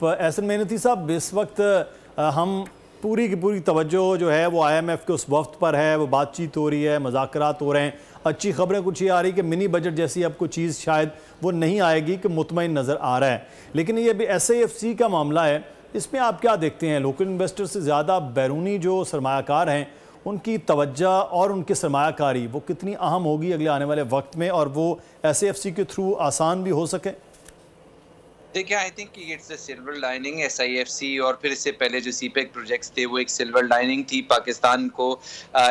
एहसन मेहनती साहब, इस वक्त हम पूरी की पूरी तवज्जो जो है वो IMF के उस वफ्त पर है, वो बातचीत हो रही है, मुज़ाकरात हो रहे हैं। अच्छी खबरें कुछ ये आ रही कि मिनी बजट जैसी अब कोई चीज़ शायद वो नहीं आएगी कि मुतमईन नज़र आ रहा है। लेकिन ये भी SIFC का मामला है, इसमें आप क्या देखते हैं? लोकल इन्वेस्टर से ज़्यादा बैरूनी जो सरमायाकार हैं उनकी तवज्जो और उनकी सरमायाकारी वो कितनी अहम होगी अगले आने वाले वक्त में, और वो SIFC के थ्रू आसान भी हो सके? देखिए, I think it's a silver lining SIFC, और फिर इससे पहले जो CPEC प्रोजेक्ट्स थे वो एक सिल्वर लाइनिंग थी पाकिस्तान को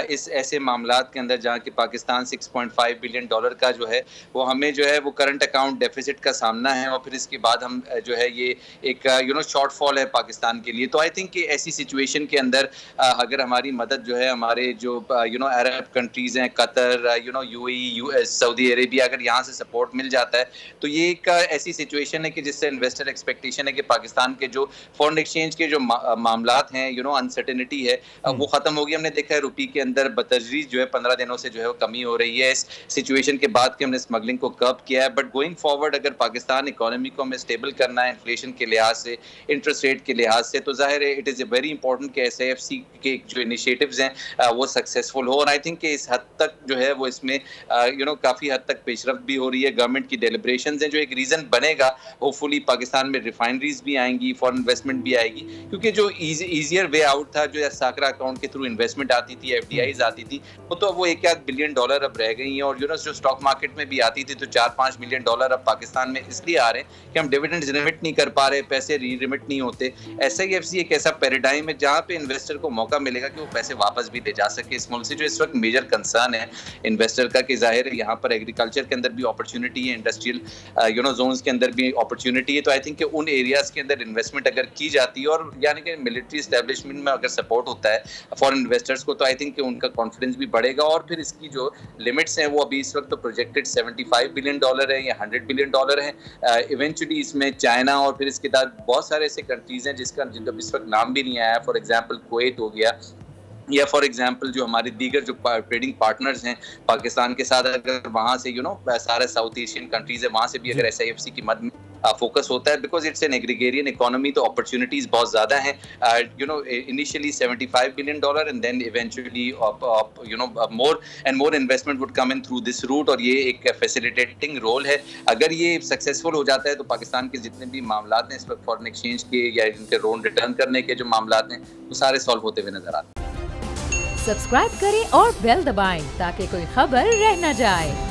इस ऐसे मामलात के अंदर जहाँ कि पाकिस्तान $6.5 बिलियन का जो है वो हमें जो है वो करंट अकाउंट डेफिसिट का सामना है, और फिर इसके बाद हम जो है ये एक शॉर्टफॉल है पाकिस्तान के लिए। तो आई थिंक कि ऐसी सिचुएशन के अंदर अगर हमारी मदद जो है हमारे जो अरब कंट्रीज़ हैं, Qatar, UAE, US, Saudi Arabia, अगर यहाँ से सपोर्ट मिल जाता है तो ये एक ऐसी सिचुएशन है कि जिससे इन्वेस्टर एक्सपेक्टेशन है कि पाकिस्तान के जो फॉरेन एक्सचेंज के जो मामलात हैं, अनसर्टेनिटी है, वो खत्म होगी। हमने देखा है रुपये के अंदर बतदरीज जो है 15 दिनों से जो है वो कमी हो रही है इस सिचुएशन के बाद कि हमने स्मगलिंग को कर्ब किया है। बट गोइंग फॉरवर्ड अगर पाकिस्तान इकोनॉमी को हमें स्टेबल करना है इन्फ्लेशन के लिहाज से, इंटरेस्ट रेट के लिहाज से, तो जाहिर है it is a very important कि SIFC के जो इनिशिएटिव्स हैं वो सक्सेसफुल हो। और आई थिंक कि इस हद तक जो है वो इसमें काफ़ी हद तक पेशरफ्त भी हो रही है। गवर्नमेंट की डेलिब्रेशंस हैं जो एक रीज़न बनेगा, होपफुली पाकिस्तान में रिफाइनरीज भी आएंगी, फॉरेन इन्वेस्टमेंट भी आएगी, क्योंकि जो ईजियर वे आउट था, जो साकरा अकाउंट के थ्रू इन्वेस्टमेंट आती थी, FDIs आती थी, वो तो वो 1-1 बिलियन डॉलर अब रह गई हैं। और जो स्टॉक मार्केट में भी आती थी तो 4-5 मिलियन डॉलर अब पाकिस्तान में इसलिए आ रहे हैं कि हम डिविडेंड्स रिमिट नहीं कर पा रहे, पैसे रिमिट नहीं होते। SIFC एक ऐसा पैराडाइम है जहाँ पे इन्वेस्टर को मौका मिलेगा कि वो पैसे वापस भी ले जा सके इस मुल्क से, जो इस वक्त मेजर कंसर्न है इन्वेस्टर का कि जाहिर है यहाँ पर एग्रीकल्चर के अंदर भी अपॉर्चुनिटी है, इंडस्ट्रियल जोन्स के अंदर भी अपॉर्चुनिटी है। तो आई थिंक कि उन एरियाज के अंदर इन्वेस्टमेंट अगर की जाती है और यानी कि मिलिट्री एस्टेब्लिशमेंट में अगर सपोर्ट होता है फॉरेन इन्वेस्टर्स को, तो आई थिंक कि उनका कॉन्फिडेंस भी बढ़ेगा। और फिर इसकी जो लिमिट्स हैं वो अभी इस वक्त तो प्रोजेक्टेड $75 बिलियन है या $100 बिलियन है। इवेंचुअली इसमें चाइना और फिर इसके बाद बहुत सारे ऐसे कंट्रीज हैं जिनका इस वक्त नाम भी नहीं आया। फॉर एग्जाम्पल कुवैत हो गया, या फॉर एग्जांपल जो हमारे दीगर जो ट्रेडिंग पार्टनर्स हैं पाकिस्तान के साथ, अगर वहाँ से सारे साउथ एशियन कंट्रीज है, वहाँ से भी अगर SIFC की मदद में फोकस होता है, because it's an agrarian economy, तो अपॉर्चुनिटीज बहुत ज़्यादा हैं। Initially $75 billion and then eventually more and more investment would come in through this route, और ये एक फैसिलिटेटिंग रोल है। अगर ये सक्सेसफुल हो जाता है तो पाकिस्तान के जितने भी मामला हैं इस वक्त फॉरेन एक्सचेंज के या इनके लोन रिटर्न करने के जो मामला हैं वो सारे सॉल्व होते हुए नजर आते हैं। सब्सक्राइब करें और बेल दबाएं ताकि कोई खबर रह न जाए।